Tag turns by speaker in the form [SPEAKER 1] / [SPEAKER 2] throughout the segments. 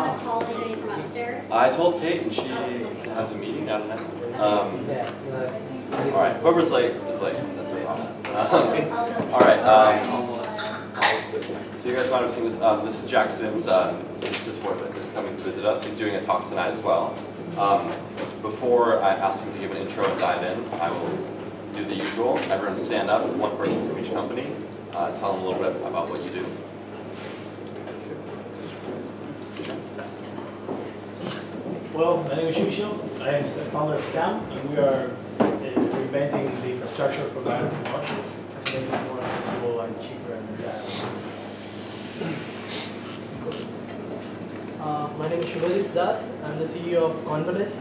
[SPEAKER 1] gonna call anybody from upstairs?
[SPEAKER 2] I told Kate, and she has a meeting. I don't know. All right, whoever's late is late. That's her problem. All right. So you guys might have seen this. This is Jack Sims. Mr. Torbett is coming to visit us. He's doing a talk tonight as well. Before I ask him to give an intro and dive in, I will do the usual. Everyone stand up. One person from each company. Tell them a little bit about what you do.
[SPEAKER 3] Well, my name is Shusho. I am the founder of STEM, and we are reinventing the infrastructure for bioproduction to make it more accessible and cheaper and reliable.
[SPEAKER 4] My name is Shubhajit Das. I'm the CEO of Convalesce.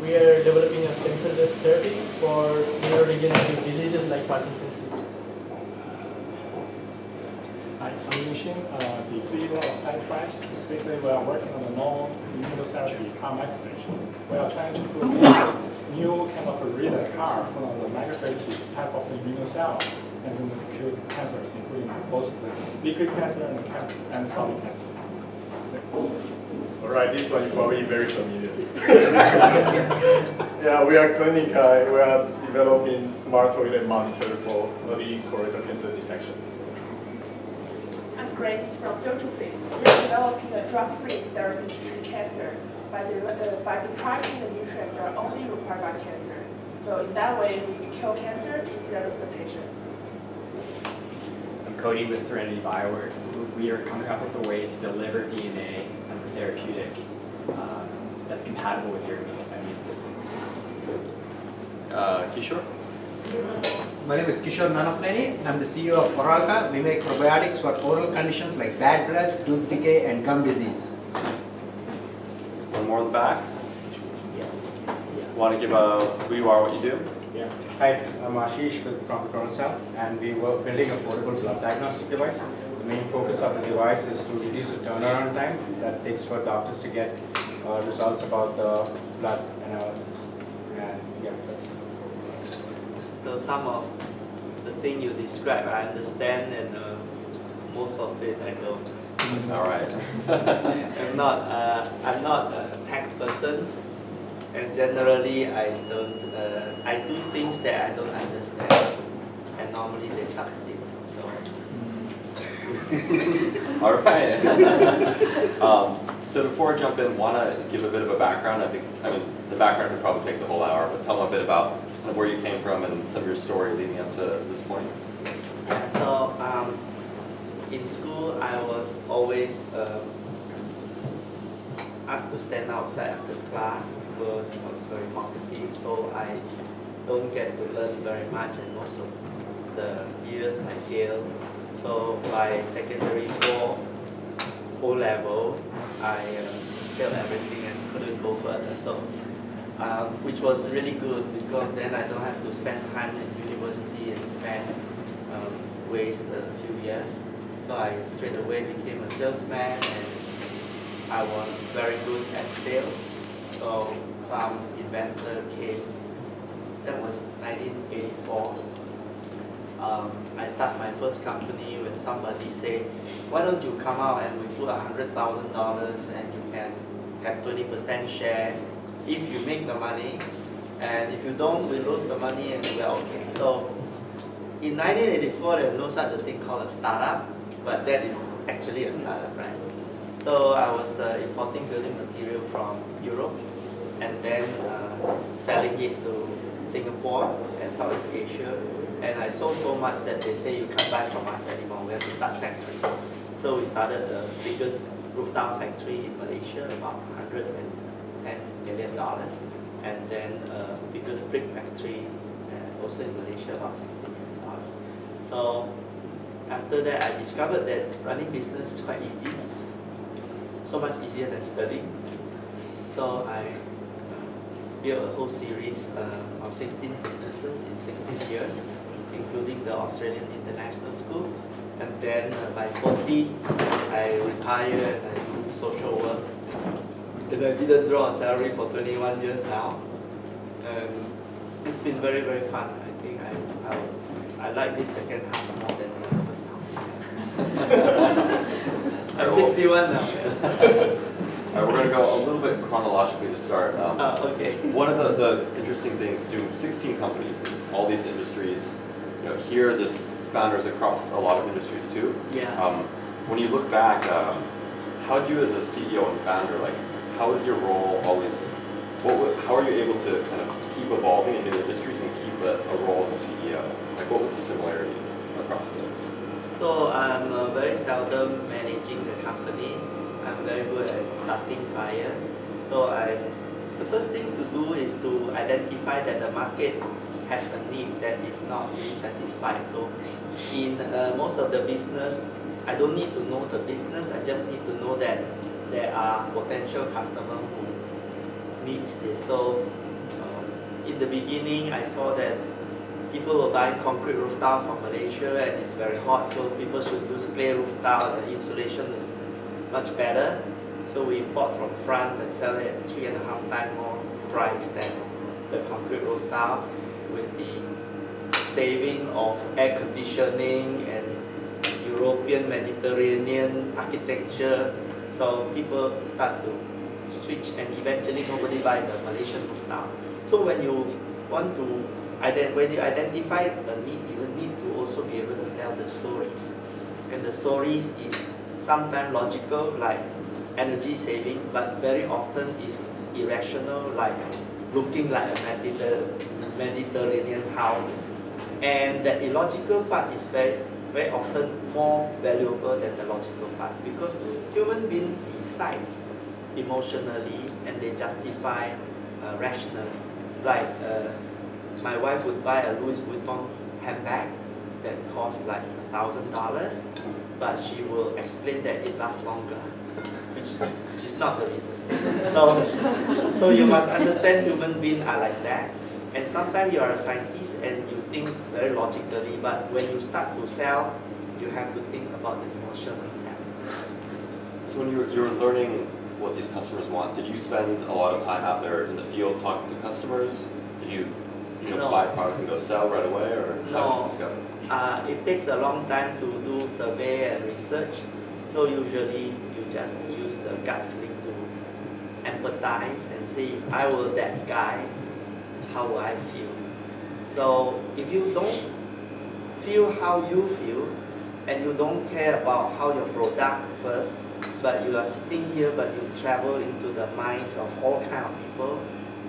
[SPEAKER 4] We are developing a stem cell-based therapy for neurodegenerative diseases like Parkinson's disease.
[SPEAKER 5] Hi, I'm Yushin, the CEO of Fireside. Basically, we are working on the novel immunotherapy car microphage. We are trying to put new kind of a reader car put on the microphage type of the immune cell and then cure cancers, including both the liquid cancer and solid cancer.
[SPEAKER 6] All right, this one you're probably very familiar. Yeah, we are clinical. We are developing smart toilet monitor for early colorectal cancer detection.
[SPEAKER 7] I'm Grace from FilterSync. We're developing a drug-free therapy to treat cancer by depriving the nutrients that are only required by cancer. So in that way, we kill cancer instead of the patients.
[SPEAKER 8] I'm Cody with Serenity Bioworks. We are coming up with a way to deliver DNA as a therapeutic that's compatible with your immune system.
[SPEAKER 2] Kishore?
[SPEAKER 9] My name is Kishore Nanapneni. I'm the CEO of Oralka. We make probiotics for oral conditions like bad breath, tooth decay, and gum disease.
[SPEAKER 2] One more in the back. Want to give a who you are, what you do?
[SPEAKER 10] Yeah. Hi, I'm Ashish from Cronocell, and we were building a portable blood diagnostic device. The main focus of the device is to reduce the turnaround time that takes for doctors to get results about the blood analysis. And yeah, that's it.
[SPEAKER 11] So some of the thing you describe, I understand, and most of it I don't.
[SPEAKER 2] All right.
[SPEAKER 11] I'm not a tech person, and generally I don't. I do things that I don't understand, and normally they succeed. So.
[SPEAKER 2] All right. So before I jump in, want to give a bit of a background. I mean, the background would probably take the whole hour, but tell them a bit about kind of where you came from and some of your story leading up to this point.
[SPEAKER 11] Yeah. So in school, I was always asked to stand outside after class because I was very talkative. So I don't get to learn very much, and most of the years I failed. So by secondary 4 O-level, I failed everything and couldn't go further. So, which was really good because then I don't have to spend time in university and waste a few years. So I straight away became a salesman, and I was very good at sales. So some investor came. That was 1984. I started my first company when somebody said, why don't you come out and we put $100,000 and you can have 20% shares if you make the money, and if you don't, we lose the money and we're okay. So in 1984, there was no such a thing called a startup, but that is actually a startup, right? So I was importing building material from Europe and then selling it to Singapore and Southeast Asia. And I sold so much that they say you can't buy from us anymore, we have to start factories. So we started the biggest roof tile factory in Malaysia, about $110 million. And then biggest brick factory also in Malaysia, about $60 million. So after that, I discovered that running business is quite easy, so much easier than studying. So I built a whole series of 16 businesses in 16 years, including the Australian International School. And then by 40, I retired and I do social work. And I didn't draw a salary for 21 years now. And it's been very, very fun. I think I like this second half more than the first half. I'm 61 now.
[SPEAKER 2] All right, we're going to go a little bit chronologically to start.
[SPEAKER 11] Okay.
[SPEAKER 2] One of the interesting things, doing 16 companies in all these industries, here there's founders across a lot of industries too.
[SPEAKER 11] Yeah.
[SPEAKER 2] When you look back, how did you as a CEO and founder, how was your role always, how are you able to kind of keep evolving in new industries and keep a role as a CEO? What was the similarity across those?
[SPEAKER 11] So I'm very seldom managing the company. I'm very good at starting fire. So the first thing to do is to identify that the market has a need that is not really satisfied. So in most of the business, I don't need to know the business. I just need to know that there are potential customers who needs this. So in the beginning, I saw that people were buying concrete roof tile from Malaysia and it's very hot, so people should use clay roof tile. The insulation is much better. So we import from France and sell it at 3.5 times more price than the concrete roof tile, with the saving of air conditioning and European Mediterranean architecture. So people start to switch and eventually nobody buy the Malaysian roof tile. So when you want to when you identify a need, you need to also be able to tell the stories. And the stories is sometimes logical, like energy saving, but very often is irrational, like looking like a Mediterranean house. And the illogical part is very often more valuable than the logical part, because human beings decide emotionally and they justify rationally. Like my wife would buy a Louis Vuitton handbag that costs like $1,000, but she will explain that it lasts longer, which is not the reason. So you must understand human beings are like that. And sometimes you are a scientist and you think very logically, but when you start to sell, you have to think about the emotion and sell.
[SPEAKER 2] So when you were learning what these customers want, did you spend a lot of time out there in the field talking to customers? Did you
[SPEAKER 11] No.
[SPEAKER 2] buy a product and go sell right away, or how did you discover?
[SPEAKER 11] It takes a long time to do survey and research. So usually you just use a gut feeling to empathize and see, if I were that guy, how would I feel? So if you don't feel how you feel, and you don't care about how your product first, but you are sitting here, but you travel into the minds of all kind of people,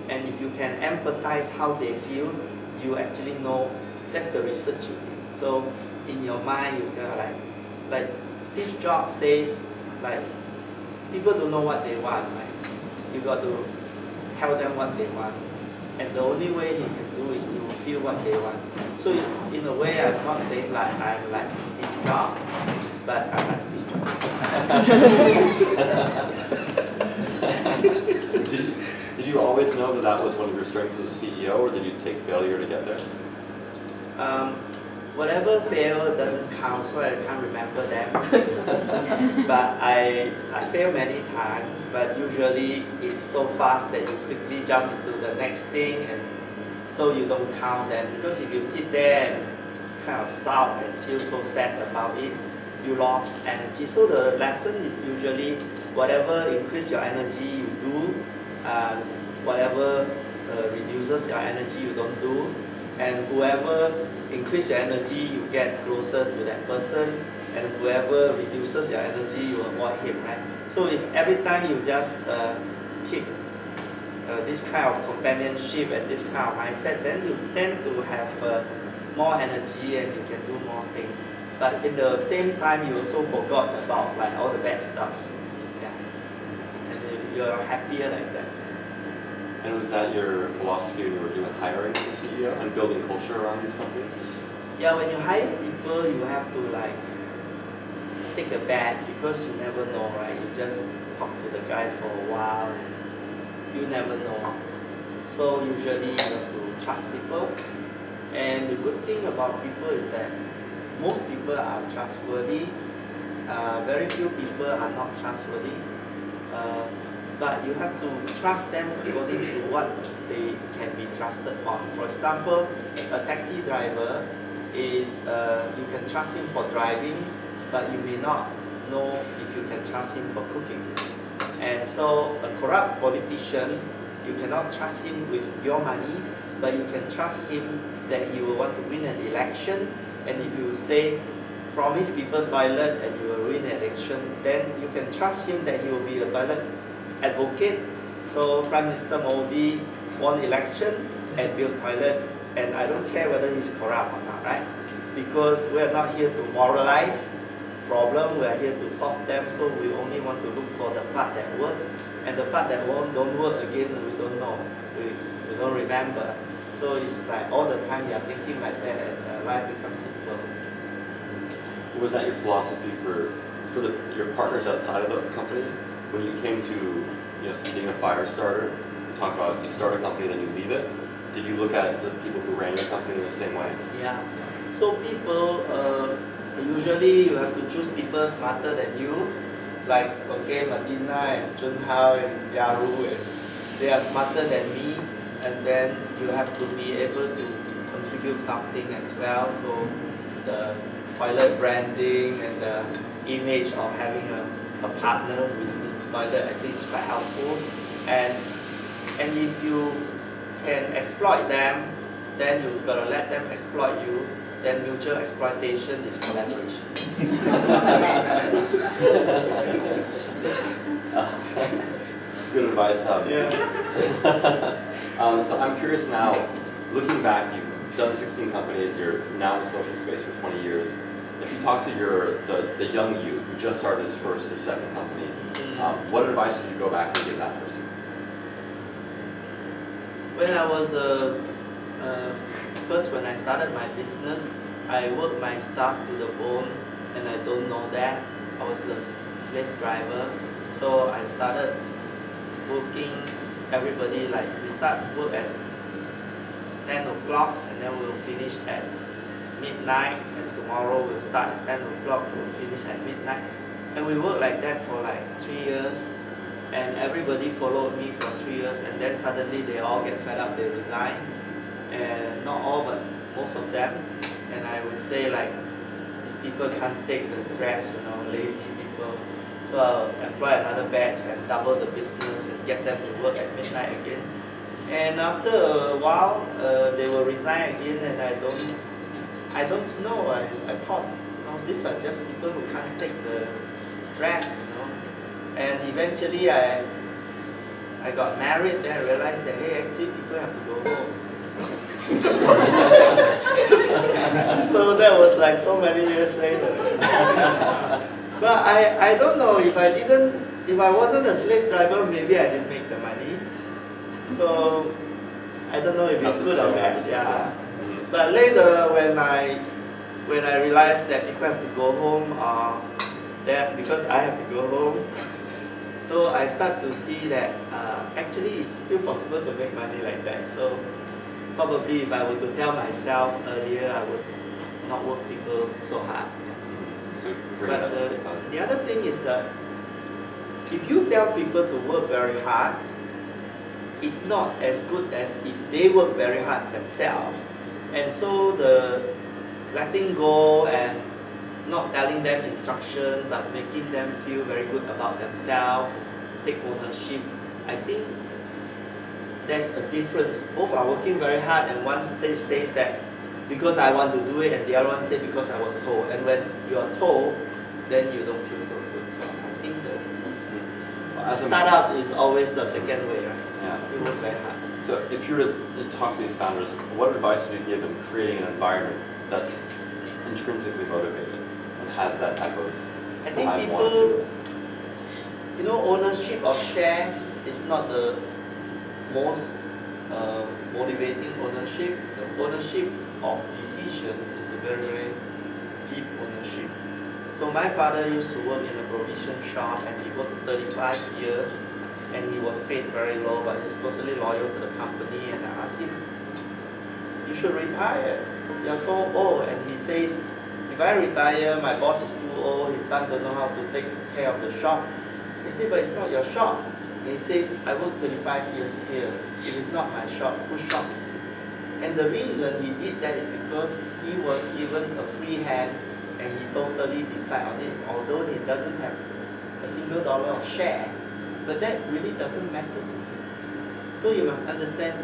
[SPEAKER 11] and if you can empathize how they feel, you actually know that's the research you did. So in your mind, you can like Steve Jobs says, like people don't know what they want, right? You got to tell them what they want. And the only way he can do is to feel what they want. So in a way, I'm not saying like I'm like Steve Jobs, but I'm like Steve Jobs.
[SPEAKER 2] Did you always know that was one of your strengths as a CEO, or did you take failure to get there?
[SPEAKER 11] Whatever fail doesn't count, so I can't remember them. But I fail many times, but usually it's so fast that you quickly jump into the next thing, and so you don't count them. Because if you sit there and kind of sulk and feel so sad about it, you lost energy. So the lesson is usually whatever increase your energy, you do. Whatever reduces your energy, you don't do. And whoever increase your energy, you get closer to that person, and whoever reduces your energy, you avoid him, right? So if every time you just keep this kind of companionship and this kind of mindset, then you tend to have more energy and you can do more things. But in the same time, you also forgot about like all the bad stuff. Yeah, and you're happier like that.
[SPEAKER 2] And was that your philosophy when you were doing hiring as a CEO and building culture around these companies?
[SPEAKER 11] Yeah, when you hire people, you have to like take a bet, because you never know, right? You just talk to the guy for a while, and you never know. So usually you have to trust people. And the good thing about people is that most people are trustworthy. Very few people are not trustworthy. But you have to trust them according to what they can be trusted on. For example, a taxi driver is, you can trust him for driving, but you may not know if you can trust him for cooking. And so a corrupt politician, you cannot trust him with your money, but you can trust him that he will want to win an election. And if you say, promise people toilet and you will win an election, then you can trust him that he will be a toilet advocate. So Prime Minister Modi won election and built toilet, and I don't care whether he's corrupt or not, right? Because we're not here to moralize problem, we're here to solve them, so we only want to look for the part that works, and the part that don't work again, we don't know, we don't remember. So it's like all the time you're thinking like that, and life becomes simple.
[SPEAKER 2] Was that your philosophy for your partners outside of the company? When you came to being a fire starter, you talk about you start a company then you leave it. Did you look at the people who ran your company in the same way?
[SPEAKER 11] Yeah. So people, usually you have to choose people smarter than you, like Medina and Junhao and Yaru, and they are smarter than me, and then you have to be able to contribute something as well. So the toilet branding and the image of having a partner with Mr. Toilet, I think is quite helpful. And if you can exploit them, then you've got to let them exploit you. Then mutual exploitation is collaboration.
[SPEAKER 2] That's good advice, Hub.
[SPEAKER 11] Yeah.
[SPEAKER 2] So I'm curious now, looking back, you've done 16 companies, you're now in the social space for 20 years. If you talk to the young you who just started his first or second company, what advice would you go back and give that person?
[SPEAKER 11] When I was first, when I started my business, I worked my staff to the bone, and I don't know that. I was the slave driver, so I started working. Everybody, like, we start work at 10 o'clock, and then we'll finish at midnight, and tomorrow we'll start at 10 o'clock, we'll finish at midnight. And we worked like that for like 3 years, and everybody followed me for 3 years, and then suddenly they all get fed up, they resign. And not all, but most of them. And I would say, like, these people can't take the stress, lazy people. So I'll employ another batch and double the business and get them to work at midnight again. And after a while, they will resign again, and I don't know. I thought, these are just people who can't take the stress, And eventually I got married, then I realized that, hey, actually people have to go home. So that was like so many years later. But I don't know, if I wasn't a slave driver, maybe I didn't make the money. So I don't know if it's good or bad. Yeah. But later when I realized that people have to go home, because I have to go home, so I start to see that actually it's still possible to make money like that. So probably if I were to tell myself earlier, I would not work people so hard. But the other thing is that if you tell people to work very hard, it's not as good as if they work very hard themselves. And so the letting go and not telling them instruction, but making them feel very good about themselves, take ownership, I think there's a difference. Both are working very hard, and one says that because I want to do it, and the other one says because I was told. And when you are told, then you don't feel so good. So I think that startup is always the second way, right?
[SPEAKER 2] Yeah.
[SPEAKER 11] Still work very hard.
[SPEAKER 2] So if you were to talk to these founders, what advice would you give them creating an environment that's intrinsically motivated and has that type of
[SPEAKER 11] I think people, ownership of shares is not the most motivating ownership. The ownership of decisions is a very, very deep ownership. So my father used to work in a provision shop, and he worked 35 years, and he was paid very low, but he was totally loyal to the company. And I asked him, you should retire, you're so old. And he says, if I retire, my boss is too old, his son don't know how to take care of the shop. He said, but it's not your shop. And he says, I worked 35 years here. If it's not my shop, whose shop is it? And the reason he did that is because he was given a free hand, and he totally decided on it. Although he doesn't have a single dollar of share, but that really doesn't matter to me. So you must understand,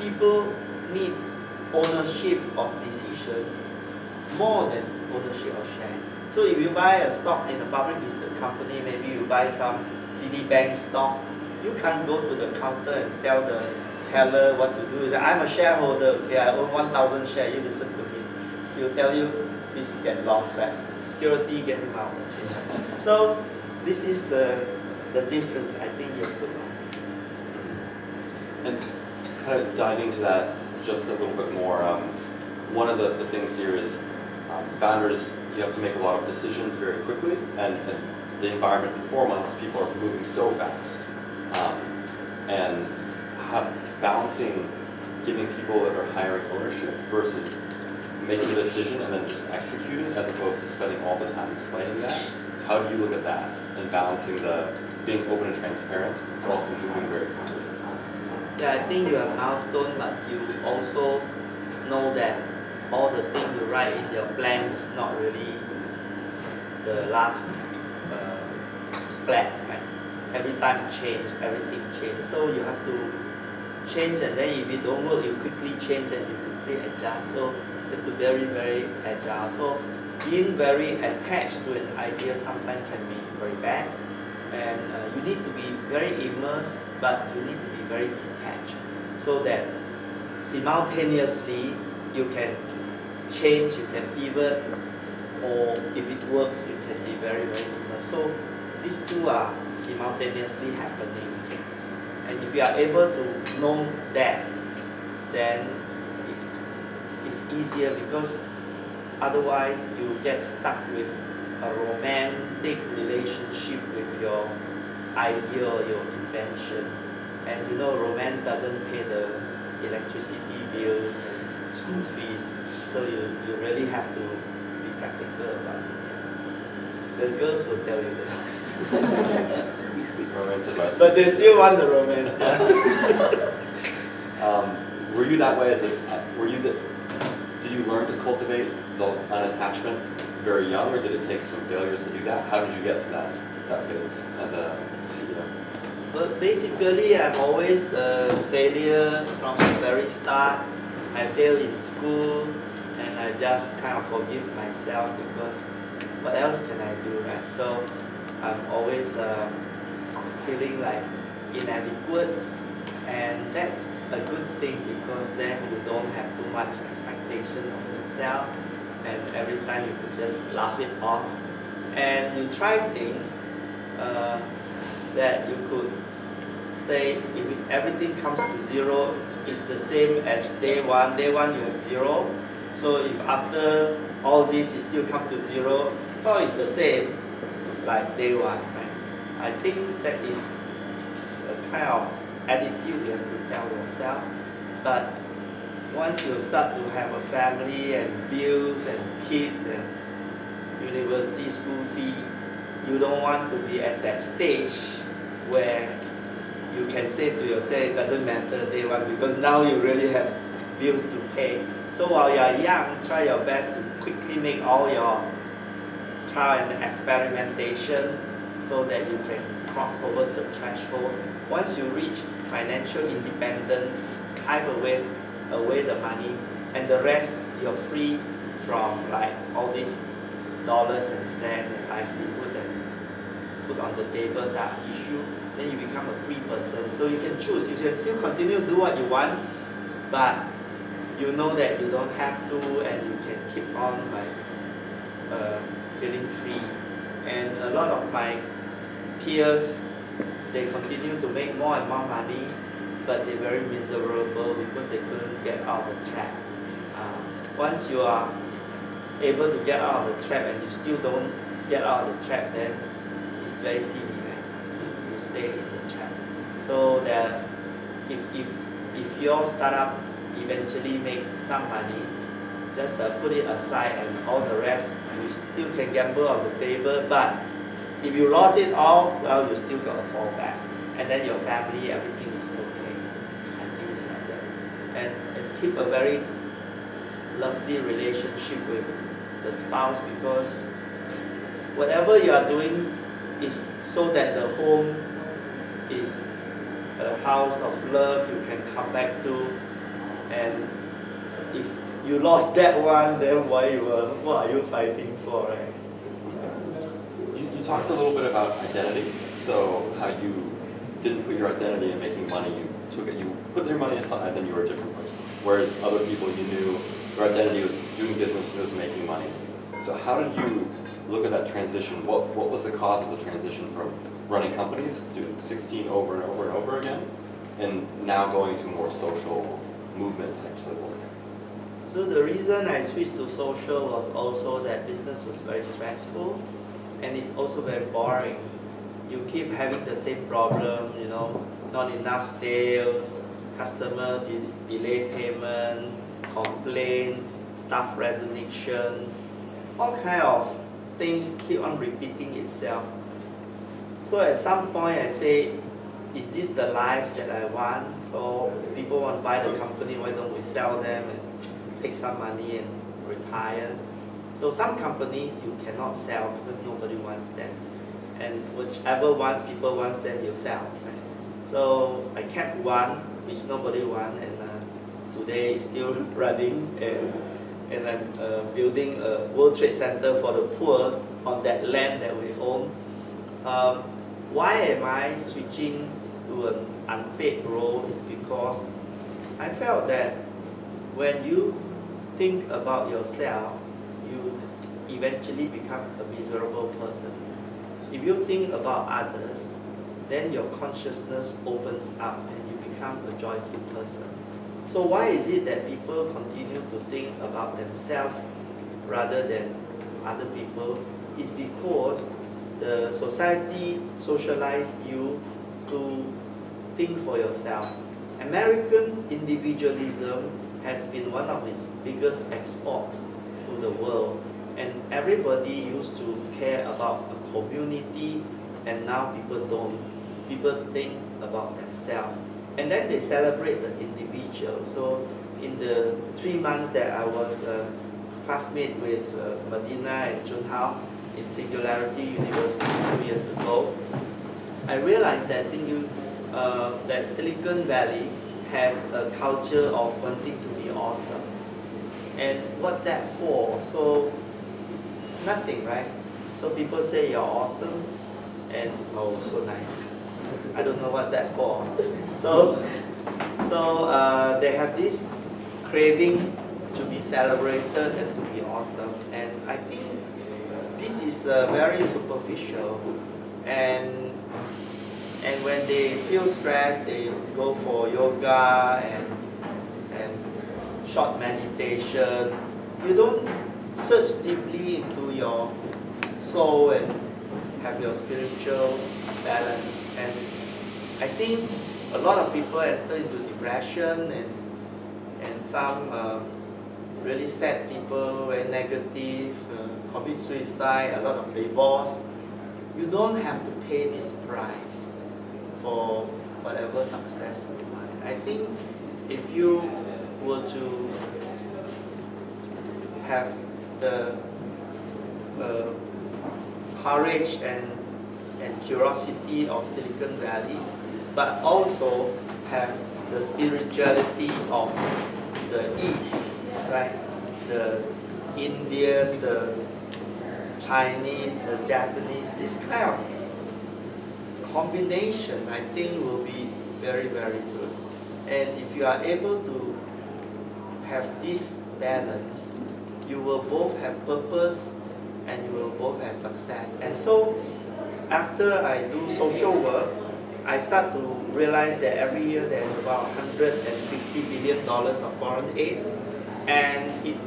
[SPEAKER 11] people need ownership of decision more than ownership of share. So if you buy a stock in a public listed company, maybe you buy some Citibank stock, you can't go to the counter and tell the teller what to do. You say, I'm a shareholder, okay, I own 1,000 shares, you listen to me. He'll tell you, please get lost, right? Security, get him out. So this is the difference I think you have to know.
[SPEAKER 2] And kind of diving into that just a little bit more, one of the things here is founders, you have to make a lot of decisions very quickly, and the environment in 4 months, people are moving so fast. And balancing giving people that are hiring ownership versus making a decision and then just executing as opposed to spending all the time explaining that. How do you look at that and balancing the being open and transparent, but also moving very quickly?
[SPEAKER 11] Yeah, I think you have milestone, but you also know that all the things you write in your plan is not really the last plan, right? Every time change, everything change. So you have to change, and then if it don't work, you quickly change and you quickly adjust. So you have to be very, very agile. So being very attached to an idea sometimes can be very bad. And you need to be very immersed, but you need to be very detached so that simultaneously you can change, you can pivot, or if it works, you can be very, very immersed. So these two are simultaneously happening. And if you are able to know that, then it's easier, because otherwise you get stuck with a romantic relationship with your idea or your invention. And you know, romance doesn't pay the electricity bills and school fees, so you really have to be practical about it. The girls will tell you that.
[SPEAKER 2] Romance advice.
[SPEAKER 11] But they still want the romance. Yeah.
[SPEAKER 2] Were you that way did you learn to cultivate an attachment very young, or did it take some failures to do that? How did you get to that phase as a CEO?
[SPEAKER 11] But basically, I'm always a failure from the very start. I failed in school, and I just kind of forgive myself, because what else can I do, right? So I'm always feeling like inadequate, and that's a good thing, because then you don't have too much expectation of yourself, and every time you could just laugh it off, and you try things that you could say, if everything comes to zero, it's the same as day one. Day one you have zero, so if after all this it still comes to zero, oh, it's the same like day one, right? I think that is a kind of attitude you have to tell yourself. But once you start to have a family and bills and kids and university school fee, you don't want to be at that stage where you can say to yourself, it doesn't matter day one, because now you really have bills to pay. So while you are young, try your best to quickly make all your trial and experimentation so that you can cross over the threshold. Once you reach financial independence, hive away the money, and the rest you're free from like all these dollars and cents and livelihood and food on the table that are issue. Then you become a free person. So you can choose. You can still continue to do what you want, but you know that you don't have to, and you can keep on like feeling free. And a lot of my peers, they continue to make more and more money, but they're very miserable because they couldn't get out of the trap. Once you are able to get out of the trap and you still don't get out of the trap, then it's very silly, right? You stay in the trap. So that if your startup eventually make some money, just put it aside, and all the rest you still can gamble on the table. But if you lost it all, well, you still got a fallback, and then your family, everything is okay. I think it's like that. And keep a very lovely relationship with the spouse, because whatever you are doing is so that the home is a house of love you can come back to, and if you lost that one, then what are you fighting for, right?
[SPEAKER 2] You talked a little bit about identity, so how you didn't put your identity in making money, you put your money aside, then you were a different person. Whereas other people, you knew your identity was doing business, it was making money. So how did you look at that transition? What was the cause of the transition from running companies, doing 16 over and over and over again, and now going to more social movement types of work?
[SPEAKER 11] So the reason I switched to social was also that business was very stressful, and it's also very boring. You keep having the same problem, not enough sales, customer delay payment, complaints, staff resignation, all kind of things keep on repeating itself. So at some point I say, is this the life that I want? So people want to buy the company, why don't we sell them and take some money and retire? So some companies you cannot sell because nobody wants them. And whichever ones people want them, you sell. Right? So I kept one which nobody wants, and today it's still running, and I'm building a World Trade Center for the poor on that land that we own. Why am I switching to an unpaid role? Is because I felt that when you think about yourself, you eventually become a miserable person. If you think about others, then your consciousness opens up and you become a joyful person. So why is it that people continue to think about themselves rather than other people? It's because the society socialized you to think for yourself. American individualism has been one of its biggest exports to the world, and everybody used to care about a community, and now people don't. People think about themselves, and then they celebrate the individual. So in the 3 months that I was classmate with Medina and Junhao in Singularity University 2 years ago, I realized that that Silicon Valley has a culture of wanting to be awesome. And what's that for? So nothing, right? So people say you're awesome, and oh, so nice. I don't know what's that for. So they have this craving to be celebrated and to be awesome. And I think this is very superficial. And when they feel stressed, they go for yoga and short meditation. You don't search deeply into your soul and have your spiritual balance. And I think a lot of people enter into depression, and some really sad people, very negative, commit suicide, a lot of divorce. You don't have to pay this price for whatever success you want. I think if you were to have the courage and curiosity of Silicon Valley, but also have the spirituality of the East, right? The Indian, the Chinese, the Japanese, this kind of combination, I think, will be very, very good. And if you are able to have this balance, you will both have purpose and you will both have success. And so after I do social work, I start to realize that every year there's about $150 billion of foreign aid, and it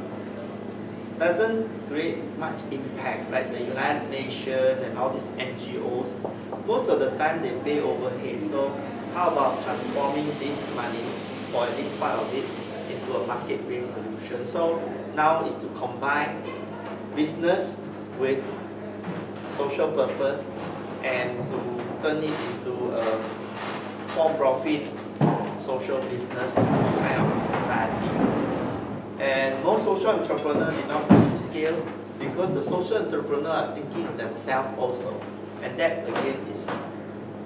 [SPEAKER 11] doesn't create much impact like the United Nations and all these NGOs. Most of the time they pay overhead. So how about transforming this money, or at least part of it, into a market-based solution? So now is to combine business with social purpose and to turn it into a for-profit social business kind of society. And most social entrepreneurs did not go to scale because the social entrepreneurs are thinking themselves also. And that again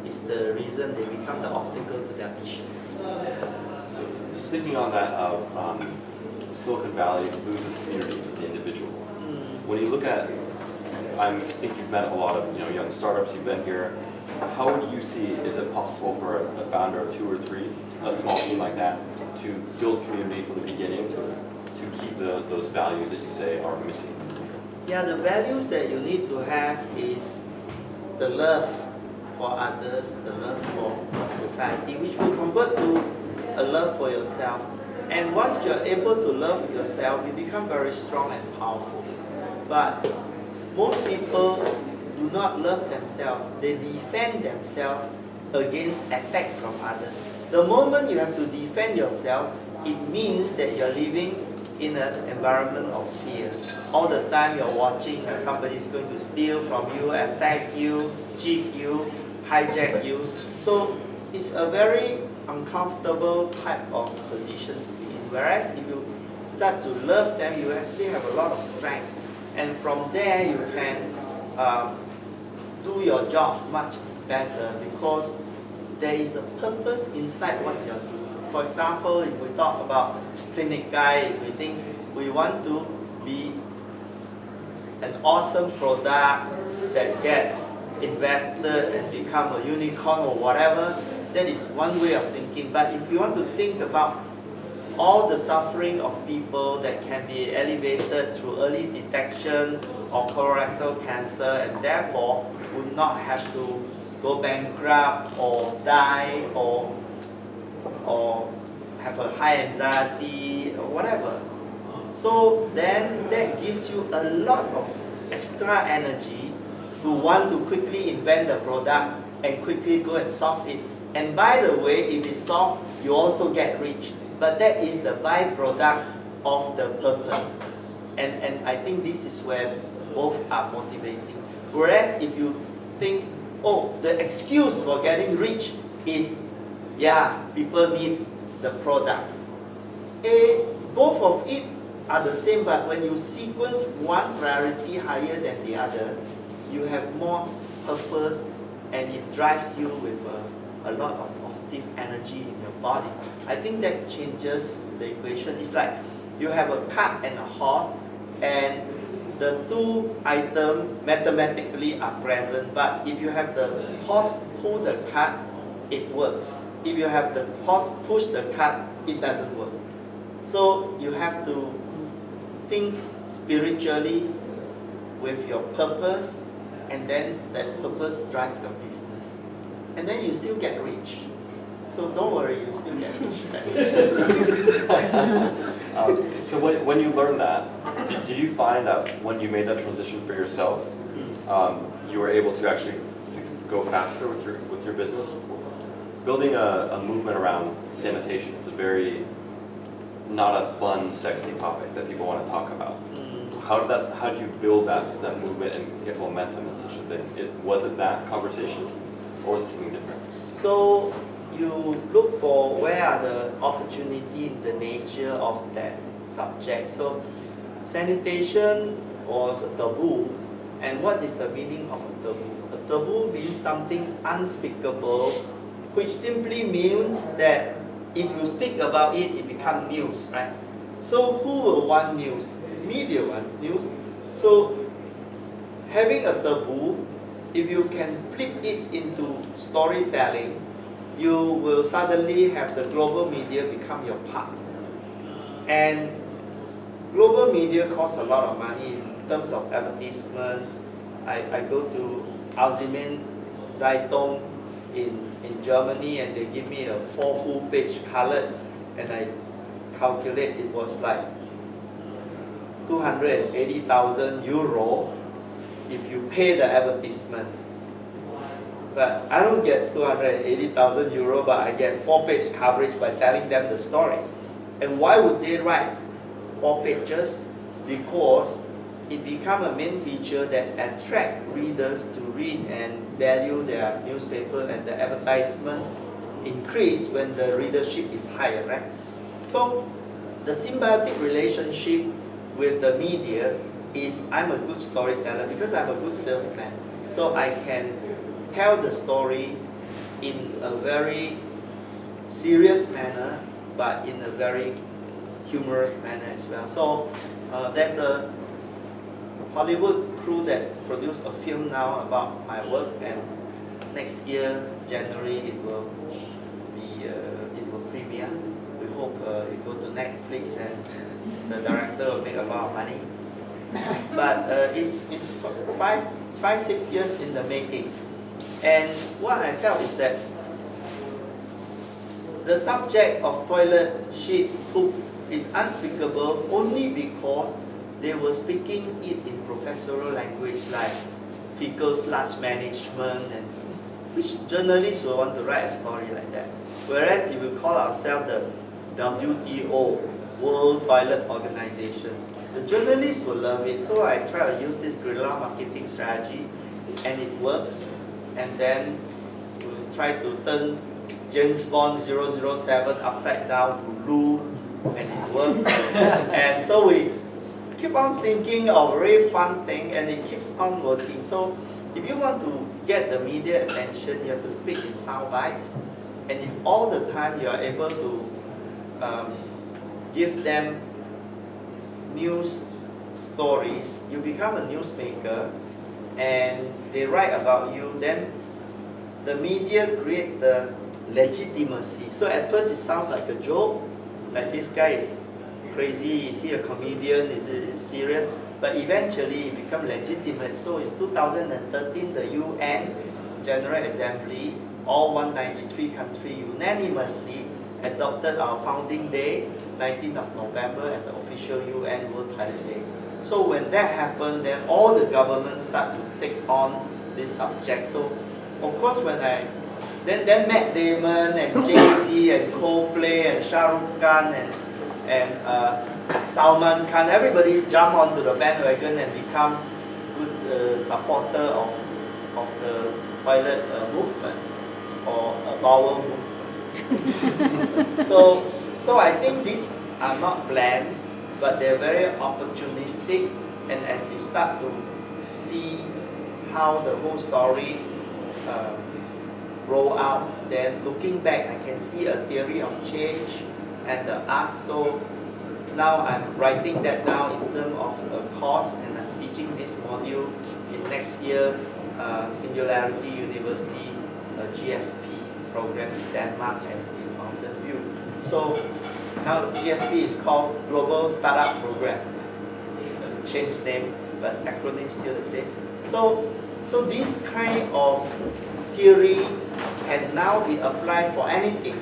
[SPEAKER 11] is the reason they become the obstacle to their mission.
[SPEAKER 2] So sticking on that of Silicon Valley loses community for the individual. When you look at, I think you've met a lot of young startups. You've been here. How do you see, is it possible for a founder of 2 or 3, a small team like that, to build community from the beginning to keep those values that you say are missing?
[SPEAKER 11] Yeah, the values that you need to have is the love for others, the love for society, which will convert to a love for yourself. And once you're able to love yourself, you become very strong and powerful. But most people do not love themselves. They defend themselves against attack from others. The moment you have to defend yourself, it means that you're living in an environment of fear. All the time you're watching that somebody is going to steal from you, attack you, cheat you, hijack you. So it's a very uncomfortable type of position to be in. Whereas if you start to love them, you actually have a lot of strength. And from there you can do your job much better because there is a purpose inside what you're doing. For example, if we talk about clinic guy, if we think we want to be an awesome product that get invested and become a unicorn or whatever, that is one way of thinking. But if you want to think about all the suffering of people that can be alleviated through early detection of colorectal cancer and therefore would not have to go bankrupt or die or have a high anxiety or whatever. So then that gives you a lot of extra energy to want to quickly invent the product and quickly go and solve it. And by the way, if it's solved, you also get rich. But that is the byproduct of the purpose. And I think this is where both are motivating. Whereas if you think, oh, the excuse for getting rich is, yeah, people need the product. Both of it are the same, but when you sequence one priority higher than the other, you have more purpose and it drives you with a lot of positive energy in your body. I think that changes the equation. It's like you have a cart and a horse, and the two items mathematically are present, but if you have the horse pull the cart, it works. If you have the horse push the cart, it doesn't work. So you have to think spiritually with your purpose, and then that purpose drives your business. And then you still get rich. So don't worry, you still get rich.
[SPEAKER 2] So when you learned that, did you find that when you made that transition for yourself, you were able to actually go faster with your business? Building a movement around sanitation is a very not a fun, sexy topic that people want to talk about. How did you build that movement and get momentum in such a thing? Was it that conversation, or was it something different?
[SPEAKER 11] So you look for where are the opportunity in the nature of that subject. So sanitation was a taboo, and what is the meaning of a taboo? A taboo means something unspeakable, which simply means that if you speak about it, it becomes news, right? So who will want news? Media wants news. So having a taboo, if you can flip it into storytelling, you will suddenly have the global media become your partner. And global media costs a lot of money in terms of advertisement. I go to Alzheimer Zeitung in Germany, and they give me a 4 full-page colored, and I calculate it was like 280,000 euro if you pay the advertisement. But I don't get 280,000 euro, but I get 4-page coverage by telling them the story. And why would they write 4 pages? Because it becomes a main feature that attracts readers to read and value their newspaper, and the advertisement increase when the readership is higher, right? So the symbiotic relationship with the media is I'm a good storyteller because I'm a good salesman. So I can tell the story in a very serious manner, but in a very humorous manner as well. So there's a Hollywood crew that produced a film now about my work, and next year, January, it will premiere. We hope it go to Netflix and the director will make a lot of money. But it's 5-6 years in the making. And what I felt is that the subject of toilet, shit, poop is unspeakable only because they were speaking it in professional language like fecal sludge management, and which journalists will want to write a story like that. Whereas if we call ourselves the WTO, World Toilet Organization, the journalists will love it. So I try to use this guerrilla marketing strategy, and it works. And then we'll try to turn James Bond 007 upside down to Lou, and it works. And so we keep on thinking of a very fun thing, and it keeps on working. So if you want to get the media attention, you have to speak in sound bites. And if all the time you are able to give them news stories, you become a newsmaker, and they write about you, then the media create the legitimacy. So at first it sounds like a joke, like this guy is crazy, is he a comedian, is he serious? But eventually it becomes legitimate. So in 2013, the UN General Assembly, all 193 countries unanimously adopted our founding day, 19th of November, as the official UN World Toilet Day. So when that happened, then all the governments start to take on this subject. So of course when then Matt Damon and Jay-Z and Coldplay and Shah Rukh Khan and Salman Khan, everybody jump onto the bandwagon and become good supporter of the toilet movement or bowel movement. So I think these are not planned, but they're very opportunistic. And as you start to see how the whole story roll out, then looking back, I can see a theory of change and the arc. So now I'm writing that down in terms of a course, and I'm teaching this module in next year, Singularity University GSP program in Denmark and in Mountain View. So now the GSP is called Global Startup Program. Changed name, but acronym still the same. So this kind of theory can now be applied for anything.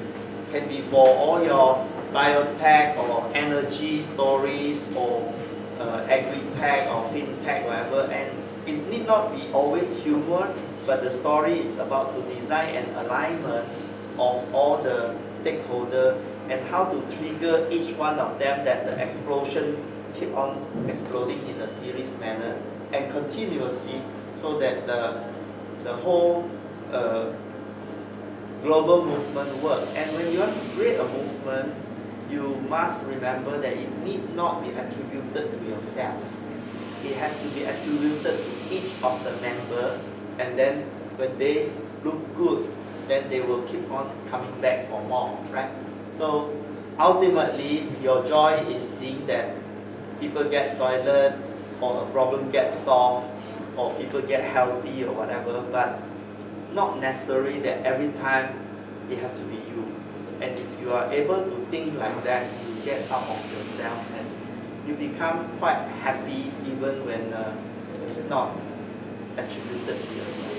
[SPEAKER 11] Can be for all your biotech or energy stories or agri-tech or fintech, whatever. And it need not be always humor, but the story is about to design an alignment of all the stakeholders and how to trigger each one of them, that the explosion keep on exploding in a serious manner and continuously, so that the whole global movement works. And when you want to create a movement, you must remember that it need not be attributed to yourself. It has to be attributed to each of the members, and then when they look good, then they will keep on coming back for more, right? So ultimately, your joy is seeing that people get toilet, or a problem gets solved, or people get healthy or whatever, but not necessarily that every time it has to be you. And if you are able to think like that, you get out of yourself and you become quite happy even when it's not attributed to yourself.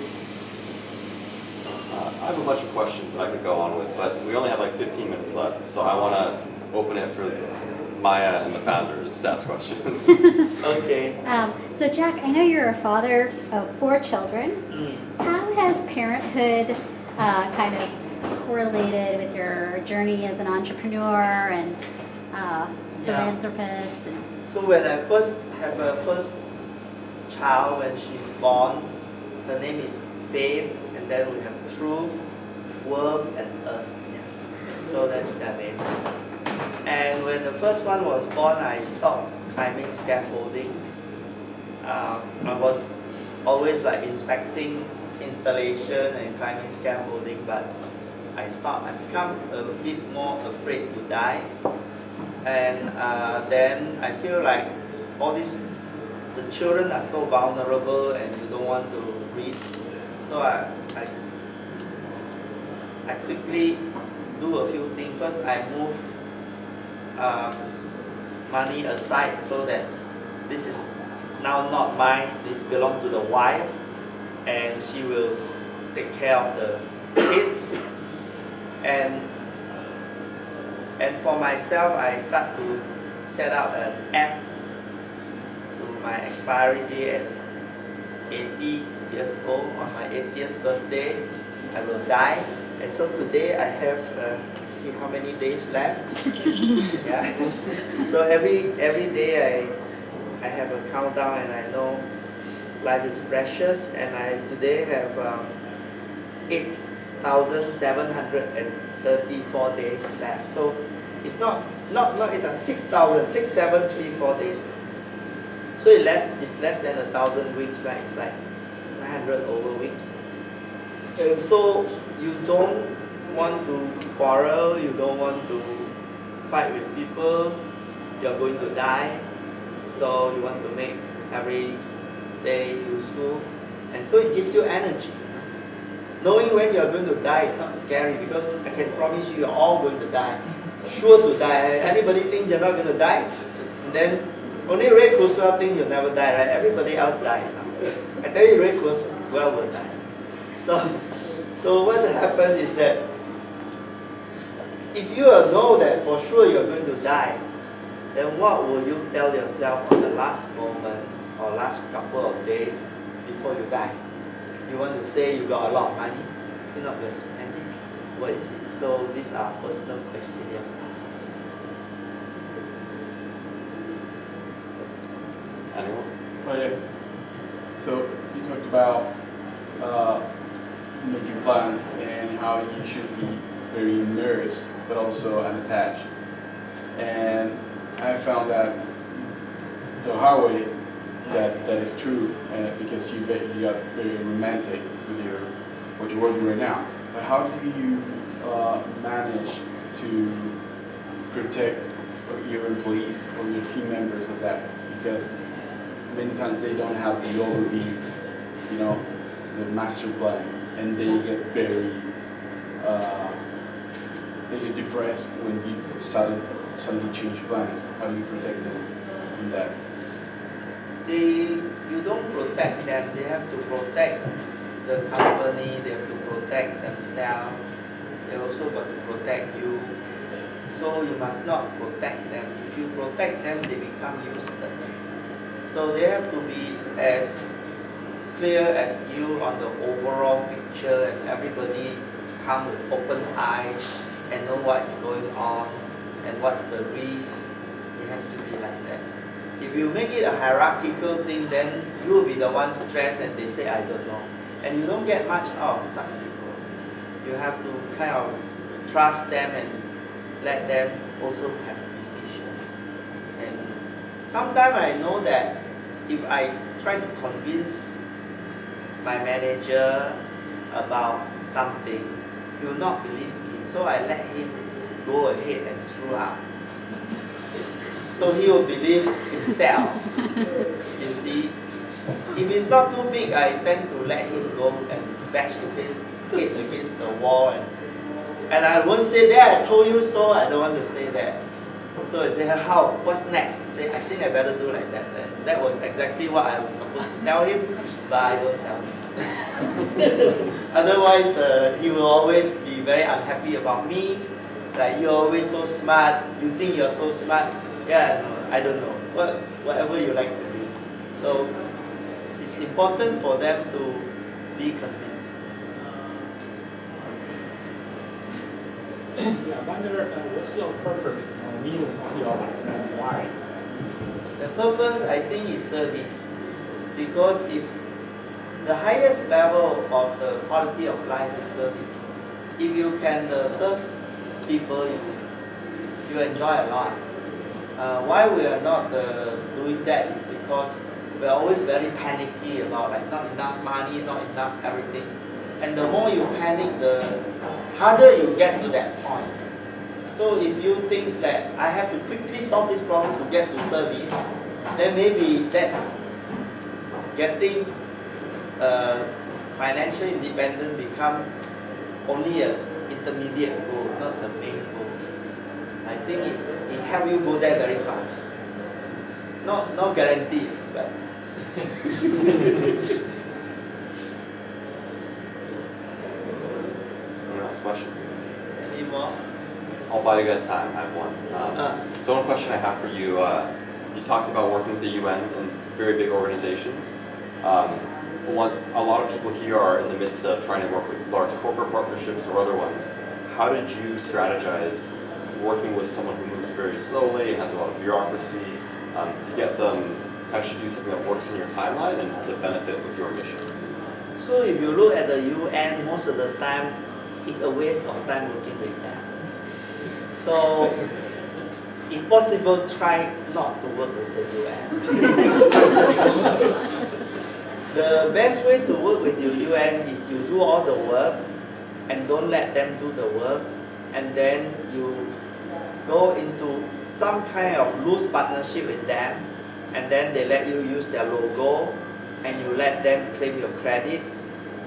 [SPEAKER 2] I have a bunch of questions that I could go on with, but we only have like 15 minutes left, so I want to open it for Maya and the founders to ask questions.
[SPEAKER 11] Okay.
[SPEAKER 1] So Jack, I know you're a father of 4 children. How has parenthood kind of correlated with your journey as an entrepreneur and philanthropist?
[SPEAKER 11] So when I first have a first child, when she's born, her name is Faith, and then we have Truth, Worth, and Earth. Yeah. So that's their names. And when the first one was born, I stopped climbing scaffolding. I was always like inspecting installation and climbing scaffolding, but I stopped. I become a bit more afraid to die, and then I feel like all these, the children are so vulnerable, and you don't want to risk. So I quickly do a few things. First, I move money aside so that this is now not mine. This belongs to the wife, and she will take care of the kids. And for myself, I start to set up an app to my expiry date at 80 years old. On my 80th birthday, I will die. And so today I have, see how many days left. Yeah. So every day I have a countdown, and I know life is precious. And I today have 8,734 days left. So it's not 6,734 days. So it's less than 1,000 weeks, right? It's like 900 over weeks. And so you don't want to quarrel, you don't want to fight with people, you're going to die. So you want to make every day useful. And so it gives you energy. Knowing when you're going to die is not scary, because I can promise you, you're all going to die. Sure to die. Anybody thinks you're not going to die? And then only Ray Kurzweil thinks you'll never die, right? Everybody else dies. I tell you, Ray Kurzweil will die. So what happens is that if you know that for sure you're going to die, then what will you tell yourself on the last moment or last couple of days before you die? You want to say you got a lot of money, you're not going to spend it. What is it? So these are personal questions you have to ask yourself.
[SPEAKER 2] Anyone?
[SPEAKER 12] Oh yeah. So you talked about making plans and how you should be very immersed but also unattached. And I found that the hard way that is true, because you got very romantic with what you're working right now. But how do you manage to protect your employees or your team members of that? Because many times they don't have the overview, the master plan, and they get very they get depressed when you suddenly change plans. How do you protect them from that?
[SPEAKER 11] You don't protect them, they have to protect the company, they have to protect themselves, they also got to protect you. So you must not protect them. If you protect them, they become useless. So they have to be as clear as you on the overall picture, and everybody come with open eyes and know what's going on and what's the risk. It has to be like that. If you make it a hierarchical thing, then you will be the one stressed and they say, I don't know. And you don't get much out of such people. You have to kind of trust them and let them also have decision. And sometimes I know that if I try to convince my manager about something, he will not believe me. So I let him go ahead and screw up. So he will believe himself. You see, if it's not too big, I tend to let him go and bash his head against the wall, and I won't say that I told you so. I don't want to say that. So I say, how? What's next? He say, I think I better do like that. Then that was exactly what I was supposed to tell him, but I don't tell him. Otherwise, he will always be very unhappy about me. Like, you're always so smart. You think you're so smart. Yeah, no, I don't know. Whatever you like to do. So it's important for them to be convinced.
[SPEAKER 5] Yeah, I wonder what's your purpose or meaning of your life and why?
[SPEAKER 11] The purpose, I think, is service. Because if the highest level of the quality of life is service, if you can serve people, you enjoy a lot. Why we are not doing that is because we are always very panicky about like not enough money, not enough everything. And the more you panic, the harder you get to that point. So if you think that I have to quickly solve this problem to get to service, then maybe that getting financially independent become only an intermediate goal, not the main goal. I think it helps you go there very fast. No guarantee, but
[SPEAKER 2] Anyone else questions?
[SPEAKER 11] any more?
[SPEAKER 2] I'll buy you guys time. I have one. So one question I have for you. You talked about working with the UN and very big organizations. A lot of people here are in the midst of trying to work with large corporate partnerships or other ones. How did you strategize working with someone who moves very slowly and has a lot of bureaucracy to get them to actually do something that works in your timeline and has a benefit with your mission?
[SPEAKER 11] So if you look at the UN, most of the time, it's a waste of time working with them. So, if possible, try not to work with the UN. The best way to work with the UN is you do all the work and don't let them do the work, and then you go into some kind of loose partnership with them, and then they let you use their logo, and you let them claim your credit,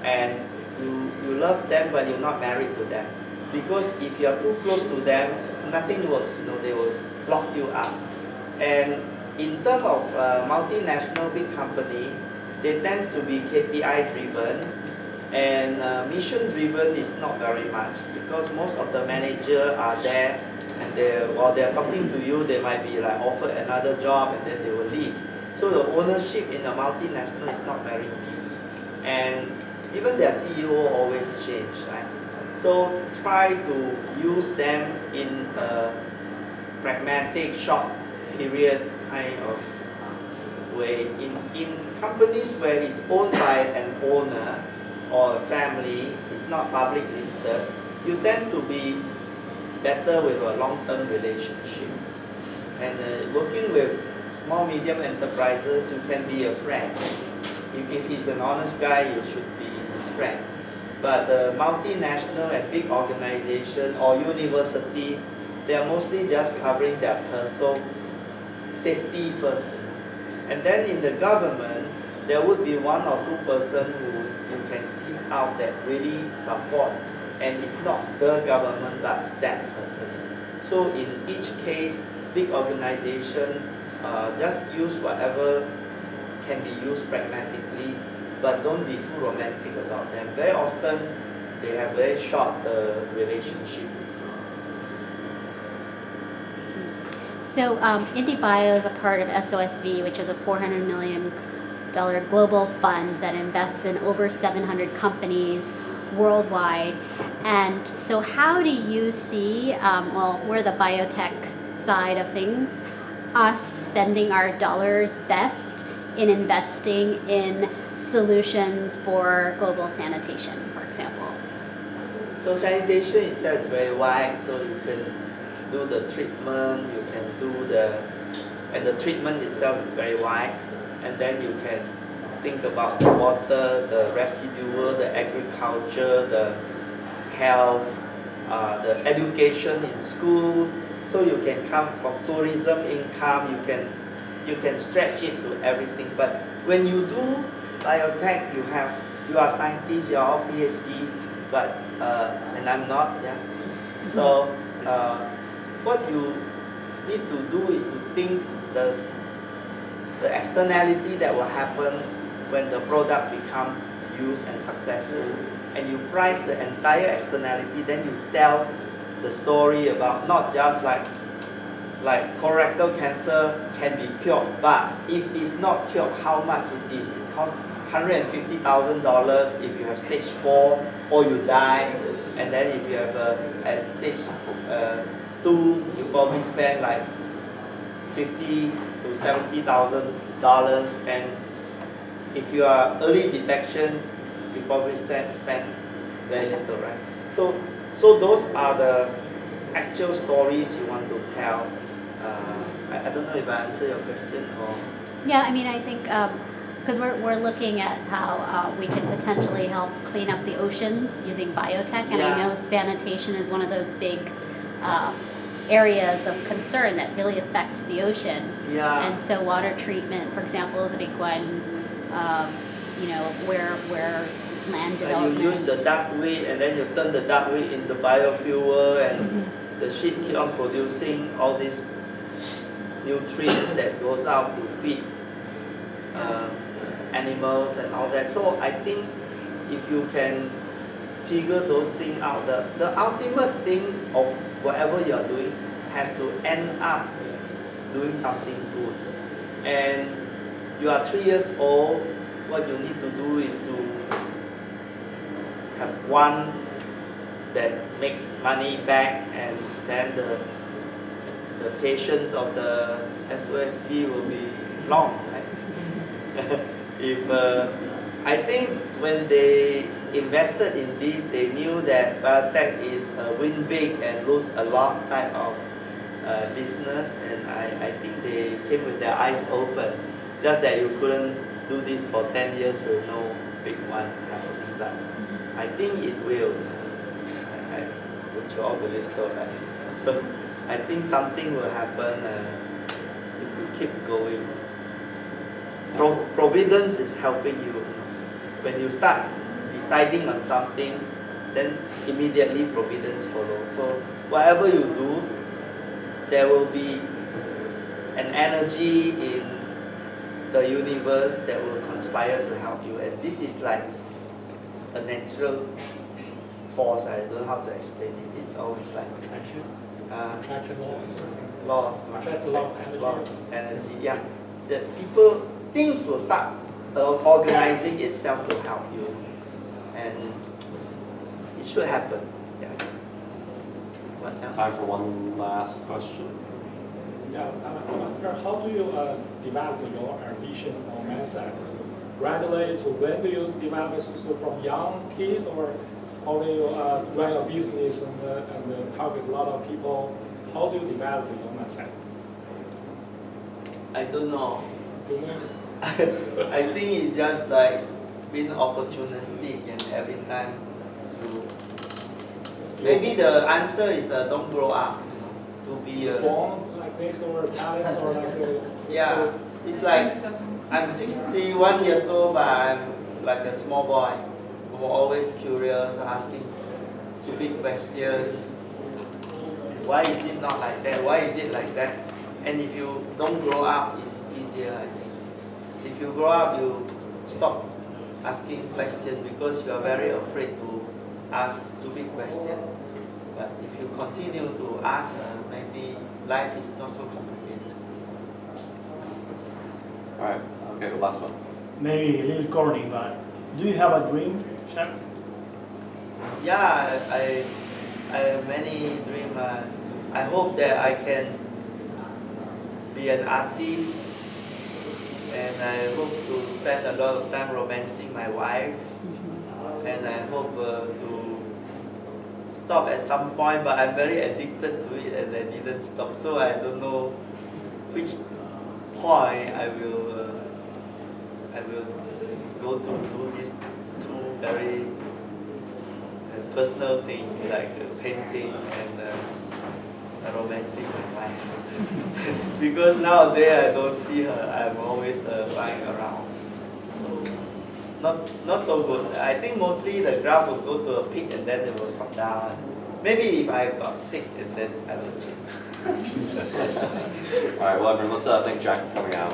[SPEAKER 11] and you love them but you're not married to them. Because if you are too close to them, nothing works, they will lock you up. And in terms of multinational big company, they tend to be KPI driven, and mission driven is not very much, because most of the managers are there, and while they're talking to you, they might be like offered another job and then they will leave. So the ownership in a multinational is not very deep, and even their CEO always change, right? So try to use them in a pragmatic, short period kind of way. In companies where it's owned by an owner or a family, it's not public listed, you tend to be better with a long-term relationship. And working with small, medium enterprises, you can be a friend. If he's an honest guy, you should be his friend. But the multinational and big organization or university, they are mostly just covering their personal safety first. And then in the government, there would be one or two person who you can sieve out that really support, and it's not the government but that person. So in each case, big organization just use whatever can be used pragmatically, but don't be too romantic about them. Very often, they have very short relationship.
[SPEAKER 1] So IndieBio is a part of SOSV, which is a $400 million global fund that invests in over 700 companies worldwide. And so how do you see, we're the biotech side of things, us spending our dollars best in investing in solutions for global sanitation, for example?
[SPEAKER 11] So sanitation itself is very wide, so you can do the treatment, you can do and the treatment itself is very wide, and then you can think about the water, the residual, the agriculture, the health, the education in school. So you can come from tourism income, you can stretch it to everything. But when you do biotech, you are scientists, you are all PhD, but and I'm not, yeah. So what you need to do is to think the externality that will happen when the product become used and successful, and you price the entire externality. Then you tell the story about not just like colorectal cancer can be cured, but if it's not cured, how much it is. It costs $150,000 if you have stage 4 or you die, and then if you have at stage 2, you probably spend like $50,000 to $70,000, and if you are early detection, you probably spend very little, right? So those are the actual stories you want to tell. I don't know if I answer your question or.
[SPEAKER 1] Yeah, I mean, I think because we're looking at how we can potentially help clean up the oceans using biotech, and I
[SPEAKER 11] Yeah.
[SPEAKER 1] know sanitation is one of those big areas of concern that really affect the ocean.
[SPEAKER 11] Yeah.
[SPEAKER 1] And so water treatment, for example, is a big one. Where land
[SPEAKER 11] You
[SPEAKER 1] development.
[SPEAKER 11] use the duckweed and then you turn the duckweed into biofuel, and the ship keep on producing all these nutrients that goes out to feed animals and all that. So I think if you can figure those things out, the ultimate thing of whatever you are doing has to end up doing something good. And you are 3 years old, what you need to do is to have one that makes money back, and then the patience of the SOSV will be long, right? I think when they invested in this, they knew that biotech is a win big and lose a lot type of business, and I think they came with their eyes open. Just that you couldn't do this for 10 years with no big ones happening, but I think it will. Would you all believe so, right? So I think something will happen if you keep going. Providence is helping you. When you start deciding on something, then immediately providence follows. So whatever you do, there will be an energy in the universe that will conspire to help you, and this is like a natural force. I don't know how to explain it. It's always like
[SPEAKER 5] Attraction law or something.
[SPEAKER 11] law of
[SPEAKER 5] Attract a lot of energy.
[SPEAKER 11] law of energy. Yeah, the things will start organizing itself to help you, and it should happen. Yeah. What else?
[SPEAKER 2] Time for one last question.
[SPEAKER 5] Yeah, I wonder how do you develop your vision or mindset? So gradually to when do you develop it? So from young kids, or how do you run your business and target a lot of people? How do you develop your mindset?
[SPEAKER 11] I don't know.
[SPEAKER 5] Do you know?
[SPEAKER 11] I think it's just like being opportunistic, and every time you. Maybe the answer is don't grow up. To be a.
[SPEAKER 5] Born like this, or talent, or like
[SPEAKER 11] Yeah, it's like I'm 61 years old, but I'm like a small boy. I'm always curious, asking stupid questions. Why is it not like that? Why is it like that? And if you don't grow up, it's easier, I think. If you grow up, you stop asking questions because you are very afraid to ask stupid questions. But if you continue to ask, maybe life is not so complicated.
[SPEAKER 2] All right. Okay, the last one.
[SPEAKER 3] Maybe a little corny, but do you have a dream, Chef?
[SPEAKER 11] Yeah, I have many dreams. I hope that I can be an artist, and I hope to spend a lot of time romancing my wife, and I hope to stop at some point, but I'm very addicted to it and I didn't stop, so I don't know which point I will go to do this two very personal thing, like painting and romancing my wife. Because nowadays I don't see her, I'm always flying around. So not so good. I think mostly the graph will go to a peak and then it will come down. Maybe if I got sick and then I will change.
[SPEAKER 2] All right, well, everyone, let's thank Jack for coming out.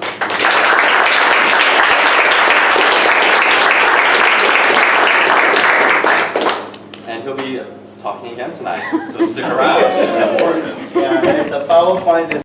[SPEAKER 2] And he'll be talking again tonight, so stick around.
[SPEAKER 11] Yeah, it's a PowerPoint.